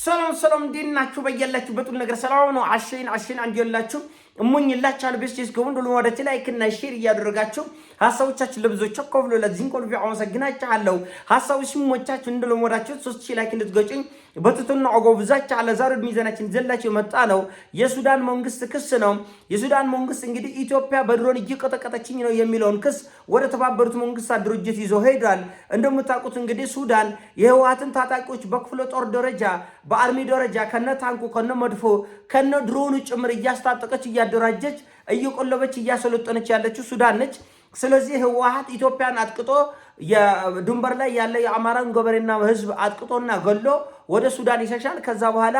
ሰላም እንዴናችሁ? በየላችሁበት ሁሉ ነገር ሰላም ነው። አሽን አንጀላችሁ እሙኝላችኋል። በስቲስ ጎንዶ ለወደት ላይክ እና ሼር እያደረጋችሁ ሐሳቦቻችን ለብዙዎች ኮብሎ ለዚህን ኮልቪ አመሰግናችኋለሁ። ሐሳቡ ሲሞቻችሁ እንደለሞዳችሁ 3000 ላይክ እንድትገጩኝ በትትና አጎብዛችሁ አለ። ዛሬ ሚዛናችን ዘላችሁ መጣ ነው የሱዳን መንግስት ክስ ነው። የሱዳን መንግስት እንግዲህ ኢትዮጵያ በድሮን እየቀጠቀጠችኝ ነው የሚለውን ክስ ወደ ተባበሩት መንግስታት ድርጅት ይዞ ሄዷል። እንደምታውቁት እንግዲህ ሱዳን የህወሓትን ታጣቂዎች በክፍለ ጦር ደረጃ በአርሚ ደረጃ ከነ ታንኩ ከነ መድፎ ከነ ድሮኑ ጭምር እያስታጠቀች እያደራጀች እየቆለበች እያሰለጠነች ያለችው ሱዳን ነች። ስለዚህ ህወሓት ኢትዮጵያን አጥቅጦ የድንበር ላይ ያለ የአማራን ገበሬና ህዝብ አጥቅጦና ገሎ ወደ ሱዳን ይሸሻል። ከዛ በኋላ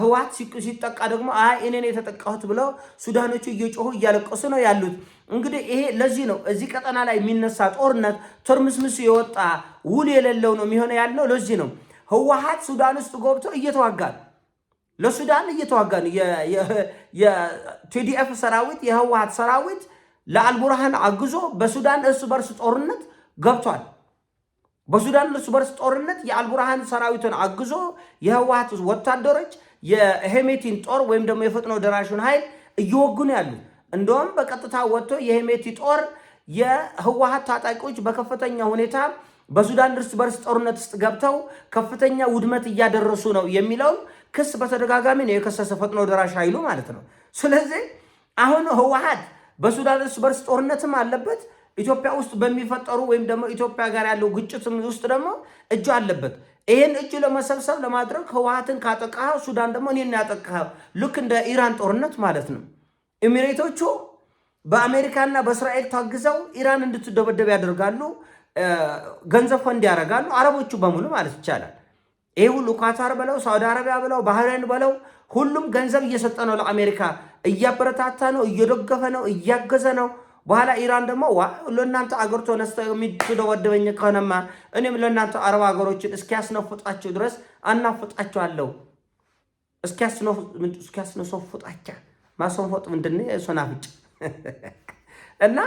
ህወሓት ሲጠቃ ደግሞ እኔ ነኝ የተጠቃሁት ብለው ሱዳኖቹ እየጮሁ እያለቀሱ ነው ያሉት። እንግዲህ ይሄ ለዚህ ነው እዚህ ቀጠና ላይ የሚነሳ ጦርነት ትርምስምስ የወጣ ውል የሌለው ነው የሚሆነው ያለው። ለዚህ ነው ህወሓት ሱዳን ውስጥ ገብቶ እየተዋጋል። ለሱዳን እየተዋጋን የቲዲኤፍ ሰራዊት የህወሓት ሰራዊት ለአልቡርሃን አግዞ በሱዳን እርስ በርስ ጦርነት ገብቷል። በሱዳን እርስ በርስ ጦርነት የአልቡርሃን ሰራዊትን አግዞ የህወሓት ወታደሮች የሄሜቲን ጦር ወይም ደግሞ የፈጥኖ ደራሹን ኃይል እየወጉ ነው ያሉት። እንደውም በቀጥታ ወጥቶ የሄሜቲ ጦር የህወሓት ታጣቂዎች በከፍተኛ ሁኔታ በሱዳን እርስ በርስ ጦርነት ውስጥ ገብተው ከፍተኛ ውድመት እያደረሱ ነው የሚለው ክስ በተደጋጋሚ ነው የከሰሰ ፈጥኖ ደራሽ ኃይሉ ማለት ነው። ስለዚህ አሁን ህወሓት በሱዳን እርስ በርስ ጦርነትም አለበት፣ ኢትዮጵያ ውስጥ በሚፈጠሩ ወይም ደግሞ ኢትዮጵያ ጋር ያለው ግጭት ውስጥ ደግሞ እጁ አለበት። ይሄን እጁ ለመሰብሰብ ለማድረግ ህወሓትን ካጠቃኸው ሱዳን ደግሞ እኔን ያጠቃኸው ልክ እንደ ኢራን ጦርነት ማለት ነው። ኤሚሬቶቹ በአሜሪካና በእስራኤል ታግዘው ኢራን እንድትደበደብ ያደርጋሉ፣ ገንዘብ ፈንድ ያደርጋሉ። አረቦቹ በሙሉ ማለት ይቻላል ይሄ ሁሉ ኳታር በለው ሳውዲ አረቢያ በለው ባህሬን በለው ሁሉም ገንዘብ እየሰጠ ነው ለአሜሪካ፣ እያበረታታ ነው፣ እየደገፈ ነው፣ እያገዘ ነው። በኋላ ኢራን ደግሞ ለእናንተ አገር ተነስተ የሚደወደበኝ ከሆነማ እኔም ለእናንተ አረብ ሀገሮችን እስኪያስነፍጣቸው ድረስ አናፍጣቸዋለሁ። እስኪያስነፈጣቸው ማስነፈጥ ምንድን ነው? ሶናፍጭ እና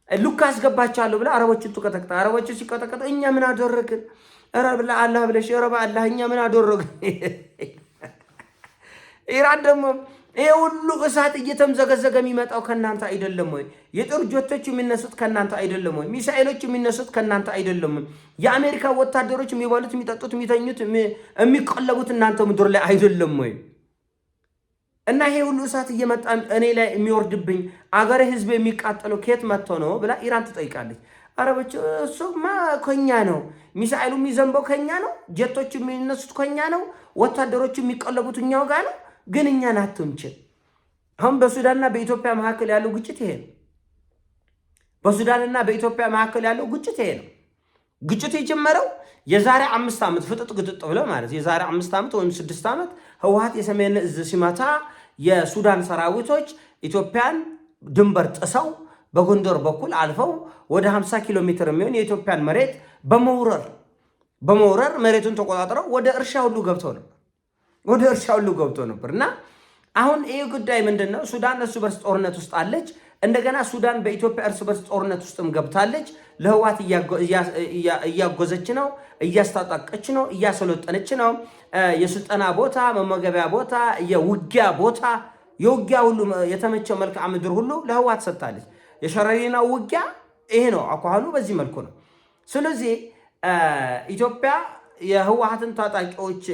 ሉካ አስገባቸዋለሁ ብላ አረቦችን ትቀጠቅጣ። አረቦች ሲቀጠቅጥ እኛ ምን አደረግን? ኧረ ብላ አላህ ብለሽ ኧረ በአላህ እኛ ምን አደረግን? ኢራን ደግሞ ይሄ ሁሉ እሳት እየተምዘገዘገ የሚመጣው ከናንተ አይደለም ወይ? የጦር ጀቶች የሚነሱት ከናንተ አይደለም ወይ? ሚሳኤሎች የሚነሱት ከናንተ አይደለም ወይ? የአሜሪካ ወታደሮች የሚበሉት የሚጠጡት የሚተኙት የሚቀለቡት እናንተ ምድር ላይ አይደለም ወይ? እና ይሄ ሁሉ እሳት እየመጣ እኔ ላይ የሚወርድብኝ አገሬ ህዝብ የሚቃጠለው ከየት መጥቶ ነው ብላ ኢራን ትጠይቃለች። አረቦች እሱማ ከኛ ነው፣ ሚሳኤሉ የሚዘንበው ከኛ ነው፣ ጀቶች የሚነሱት ከኛ ነው፣ ወታደሮች የሚቀለቡት እኛው ጋር ነው፣ ግን እኛን አትንችል። አሁን በሱዳንና በኢትዮጵያ መካከል ያለው ግጭት ይሄ ነው። በሱዳንና በኢትዮጵያ መካከል ያለው ግጭት ይሄ ነው። ግጭት የጀመረው የዛሬ 5 ዓመት ፍጥጥ ግጥጥ ብለው ማለት የዛሬ 5 ዓመት ወይም 6 ዓመት ህወሓት የሰሜን እዝ ሲመታ የሱዳን ሰራዊቶች ኢትዮጵያን ድንበር ጥሰው በጎንደር በኩል አልፈው ወደ 50 ኪሎ ሜትር የሚሆን የኢትዮጵያን መሬት በመውረር መሬቱን ተቆጣጥረው ወደ እርሻ ሁሉ ገብተው ነበር። እና አሁን ይህ ጉዳይ ምንድን ነው? ሱዳን እርስ በርስ ጦርነት ውስጥ አለች። እንደገና ሱዳን በኢትዮጵያ እርስ በርስ ጦርነት ውስጥም ገብታለች። ለህወሓት እያጎዘች ነው፣ እያስታጣቀች ነው፣ እያሰለጠነች ነው። የስልጠና ቦታ፣ መመገቢያ ቦታ፣ የውጊያ ሁሉ የተመቸው መልክዓ ምድር ሁሉ ለህወሓት ሰጥታለች። የሸረሪና ውጊያ ይሄ ነው አኳኋኑ፣ በዚህ መልኩ ነው። ስለዚህ ኢትዮጵያ የህወሓትን ታጣቂዎች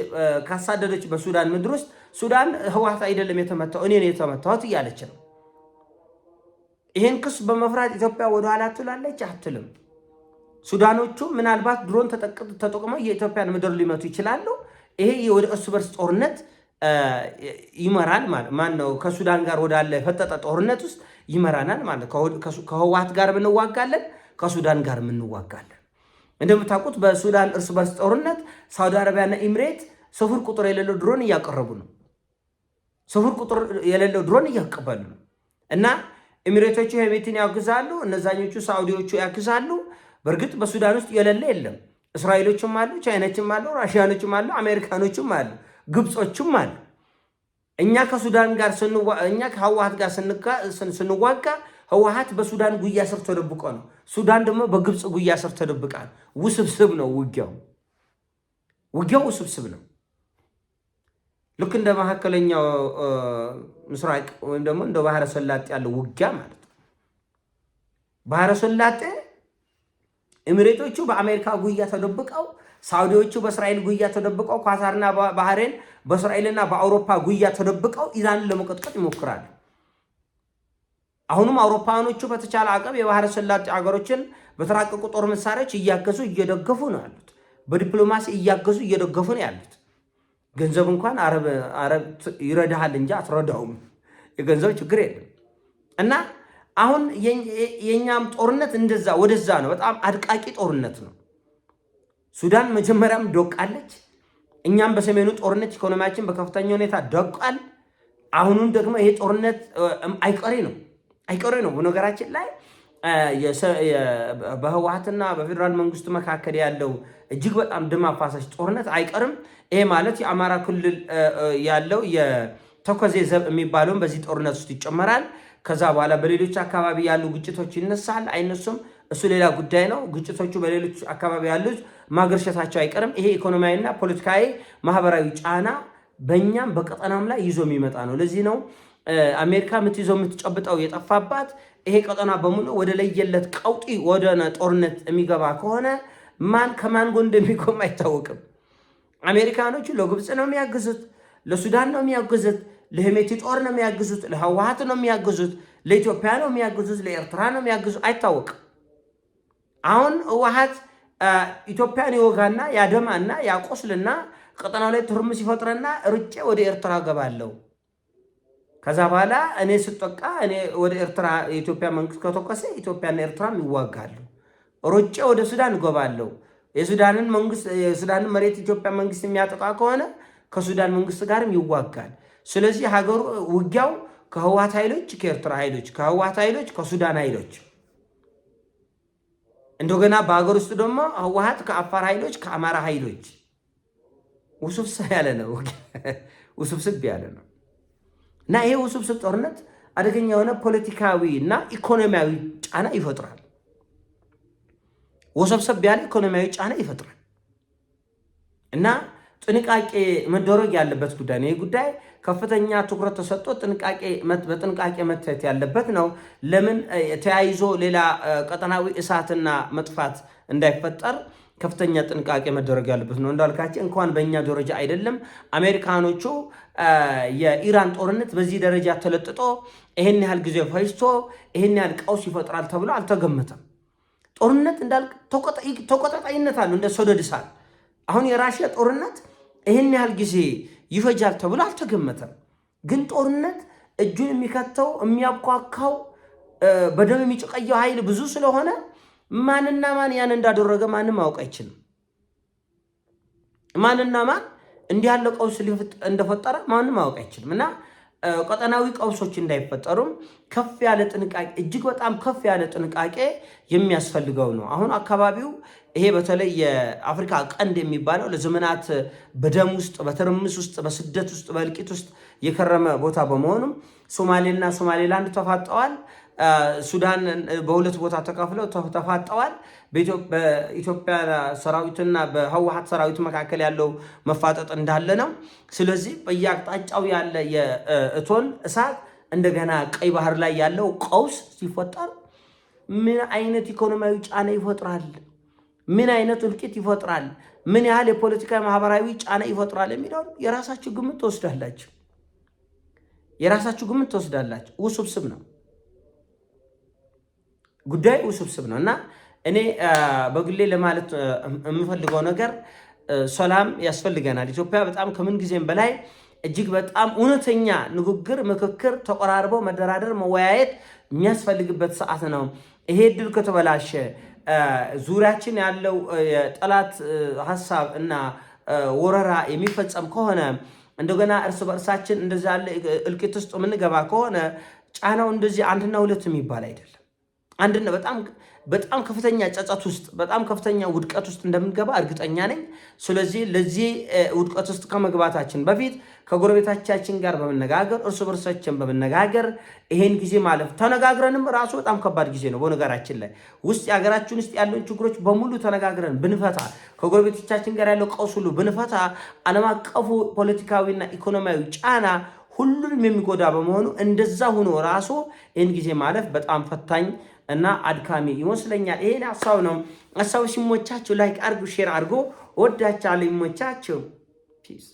ካሳደደች በሱዳን ምድር ውስጥ ሱዳን ህወሓት አይደለም የተመታው እኔ ነኝ የተመታሁት እያለች ነው። ይሄን ክስ በመፍራት ኢትዮጵያ ወደኋላ ትላለች? አትልም። ሱዳኖቹ ምናልባት ድሮን ተጠቅመው የኢትዮጵያን ምድር ሊመቱ ይችላሉ። ይሄ ወደ እርስ በርስ ጦርነት ይመራል ማለት ማነው? ከሱዳን ጋር ወዳለ የፈጠጠ ጦርነት ውስጥ ይመራናል ማለት ከህወሓት ጋር እንዋጋለን፣ ከሱዳን ጋር እንዋጋለን። እንደምታውቁት በሱዳን እርስ በርስ ጦርነት ሳውዲ አረቢያና ኤሚሬት ስፍር ቁጥር የሌለው ድሮን እያቀረቡ ነው። ስፍር ቁጥር የሌለው ድሮን እያቀበሉ ነው። እና ኤሚሬቶቹ ሄሜቲን ያግዛሉ፣ እነዛኞቹ ሳውዲዎቹ ያግዛሉ። በእርግጥ በሱዳን ውስጥ የሌለ የለም። እስራኤሎችም አሉ፣ ቻይኖችም አሉ፣ ራሽያኖችም አሉ፣ አሜሪካኖችም አሉ፣ ግብጾችም አሉ። እኛ ከህወሓት ጋር ስንዋጋ ህወሓት በሱዳን ጉያ ስር ተደብቆ ነው። ሱዳን ደግሞ በግብፅ ጉያ ስር ተደብቃል። ውስብስብ ነው ውጊያው ውስብስብ ነው። ልክ እንደ መካከለኛው ምስራቅ ወይም ደግሞ እንደ ባህረ ሰላጤ ያለው ውጊያ ማለት ነው። ባህረ ሰላጤ ኤሚሬቶቹ በአሜሪካ ጉያ ተደብቀው፣ ሳውዲዎቹ በእስራኤል ጉያ ተደብቀው፣ ኳታርና ባህሬን በእስራኤልና በአውሮፓ ጉያ ተደብቀው ኢራንን ለመቀጥቀጥ ይሞክራሉ። አሁንም አውሮፓውያኖቹ በተቻለ አቅም የባህረ ሰላጤ ሀገሮችን በተራቀቁ ጦር መሳሪያዎች እያገዙ እየደገፉ ነው ያሉት። በዲፕሎማሲ እያገዙ እየደገፉ ነው ያሉት። ገንዘብ እንኳን አረብ ይረዳሃል እንጂ አትረዳውም። የገንዘብ ችግር የለም። እና አሁን የኛም ጦርነት እንደዛ ወደዛ ነው። በጣም አድቃቂ ጦርነት ነው። ሱዳን መጀመሪያም ዶቃለች። እኛም በሰሜኑ ጦርነት ኢኮኖሚያችን በከፍተኛ ሁኔታ ደቋል። አሁኑም ደግሞ ይሄ ጦርነት አይቀሬ ነው። በነገራችን ላይ በህወሓትና በፌዴራል መንግስቱ መካከል ያለው እጅግ በጣም ደም አፋሳሽ ጦርነት አይቀርም። ይሄ ማለት የአማራ ክልል ያለው የተከዜ ዘብ የሚባለውን በዚህ ጦርነት ውስጥ ይጨመራል። ከዛ በኋላ በሌሎች አካባቢ ያሉ ግጭቶች ይነሳል አይነሱም፣ እሱ ሌላ ጉዳይ ነው። ግጭቶቹ በሌሎች አካባቢ ያሉት ማገርሸታቸው አይቀርም። ይሄ ኢኮኖሚያዊና ፖለቲካዊ ማህበራዊ ጫና በእኛም በቀጠናም ላይ ይዞ የሚመጣ ነው። ለዚህ ነው አሜሪካ የምትይዘው የምትጨብጠው የጠፋባት። ይሄ ቀጠና በሙሉ ወደ ለየለት ቀውጢ ወደ ጦርነት የሚገባ ከሆነ ማን ከማን ጎን እንደሚቆም አይታወቅም። አሜሪካኖቹ ለግብፅ ነው የሚያግዙት፣ ለሱዳን ነው የሚያግዙት፣ ለሄሜቲ ጦር ነው የሚያግዙት፣ ለህወሓት ነው የሚያግዙት፣ ለኢትዮጵያ ነው የሚያግዙት፣ ለኤርትራ ነው የሚያግዙት፣ አይታወቅም። አሁን ህወሓት ኢትዮጵያን ይወጋና ያደማና ያቆስልና ቀጠናው ላይ ትርምስ ይፈጥረና ርጬ ወደ ኤርትራ ገባለሁ፣ ከዛ በኋላ እኔ ስጠቃ እኔ ወደ ኤርትራ የኢትዮጵያ መንግስት ከተቆሰ ኢትዮጵያና ኤርትራም ይዋጋሉ፣ ርጬ ወደ ሱዳን እገባለሁ፣ የሱዳንን መሬት ኢትዮጵያ መንግስት የሚያጠቃ ከሆነ ከሱዳን መንግስት ጋርም ይዋጋል። ስለዚህ ሀገሩ ውጊያው ከህወሓት ኃይሎች፣ ከኤርትራ ኃይሎች፣ ከህወሓት ኃይሎች፣ ከሱዳን ኃይሎች እንደገና በሀገር ውስጥ ደግሞ ህወሓት ከአፋር ኃይሎች፣ ከአማራ ኃይሎች ውስብስብ ያለ ነው እና ይሄ ውስብስብ ጦርነት አደገኛ የሆነ ፖለቲካዊ እና ኢኮኖሚያዊ ጫና ይፈጥራል። ወሰብሰብ ያለ ኢኮኖሚያዊ ጫና ይፈጥራል እና ጥንቃቄ መደረግ ያለበት ጉዳይ ነው። ይህ ጉዳይ ከፍተኛ ትኩረት ተሰጥቶ በጥንቃቄ መታየት ያለበት ነው። ለምን ተያይዞ ሌላ ቀጠናዊ እሳትና መጥፋት እንዳይፈጠር ከፍተኛ ጥንቃቄ መደረግ ያለበት ነው። እንዳልካቸው እንኳን በእኛ ደረጃ አይደለም አሜሪካኖቹ የኢራን ጦርነት በዚህ ደረጃ ተለጥጦ ይሄን ያህል ጊዜ ፈጅቶ ይሄን ያህል ቀውስ ይፈጥራል ተብሎ አልተገመተም። ጦርነት እንዳልክ ተቆጣጣይነት አለው እንደ ሰደድ እሳት። አሁን የራሽያ ጦርነት ይሄን ያህል ጊዜ ይፈጃል ተብሎ አልተገመተም። ግን ጦርነት እጁን የሚከተው የሚያኳካው በደም የሚጨቀየው ኃይል ብዙ ስለሆነ ማንና ማን ያን እንዳደረገ ማንም ማወቅ አይችልም። ማንና ማን እንዲህ ያለ ቀውስ እንደፈጠረ ማንም ማወቅ አይችልም እና ቀጠናዊ ቀውሶች እንዳይፈጠሩም ከፍ ያለ ጥንቃቄ እጅግ በጣም ከፍ ያለ ጥንቃቄ የሚያስፈልገው ነው። አሁን አካባቢው ይሄ በተለይ የአፍሪካ ቀንድ የሚባለው ለዘመናት በደም ውስጥ በትርምስ ውስጥ በስደት ውስጥ በእልቂት ውስጥ የከረመ ቦታ በመሆኑም ሶማሌና ሶማሌላንድ ተፋጠዋል። ሱዳን በሁለት ቦታ ተከፍለው ተፋጠዋል። በኢትዮጵያ ሰራዊትና በህወሓት ሰራዊት መካከል ያለው መፋጠጥ እንዳለ ነው። ስለዚህ በየአቅጣጫው ያለ የእቶን እሳት እንደገና ቀይ ባህር ላይ ያለው ቀውስ ሲፈጠር ምን አይነት ኢኮኖሚያዊ ጫና ይፈጥራል? ምን አይነት እልቂት ይፈጥራል? ምን ያህል የፖለቲካ ማህበራዊ ጫና ይፈጥራል የሚለው የራሳችሁ ግምት ትወስዳላችሁ። ውስብስብ ነው ጉዳይ ውስብስብ ነው እና እኔ በግሌ ለማለት የምፈልገው ነገር ሰላም ያስፈልገናል። ኢትዮጵያ በጣም ከምን ጊዜም በላይ እጅግ በጣም እውነተኛ ንግግር፣ ምክክር፣ ተቆራርቦ መደራደር፣ መወያየት የሚያስፈልግበት ሰዓት ነው። ይሄ ድል ከተበላሸ ዙሪያችን ያለው የጠላት ሐሳብ እና ወረራ የሚፈጸም ከሆነ እንደገና እርስ በርሳችን እንደዛ ያለ እልቂት ውስጥ የምንገባ ከሆነ ጫናው እንደዚህ አንድና ሁለት የሚባል አይደለም። አንድና በጣም ከፍተኛ ጸጸት ውስጥ በጣም ከፍተኛ ውድቀት ውስጥ እንደምንገባ እርግጠኛ ነኝ። ስለዚህ ለዚህ ውድቀት ውስጥ ከመግባታችን በፊት ከጎረቤቶቻችን ጋር በመነጋገር እርስ በርሳችን በመነጋገር ይሄን ጊዜ ማለፍ ተነጋግረንም ራሱ በጣም ከባድ ጊዜ ነው። በነገራችን ላይ የሀገራችን ውስጥ ያለውን ችግሮች በሙሉ ተነጋግረን ብንፈታ ከጎረቤቶቻችን ጋር ያለው ቀውስ ሁሉ ብንፈታ ዓለም አቀፉ ፖለቲካዊና ኢኮኖሚያዊ ጫና ሁሉንም የሚጎዳ በመሆኑ እንደዛ ሆኖ ራሱ ይህን ጊዜ ማለፍ በጣም ፈታኝ እና አድካሚ ይመስለኛል። ይሄን ሀሳብ ነው። ሀሳቡ ሲሞቻችሁ ላይክ አርጉ፣ ሼር አርጉ። ወዳቻለሁ። ይሞቻችሁ። ፒስ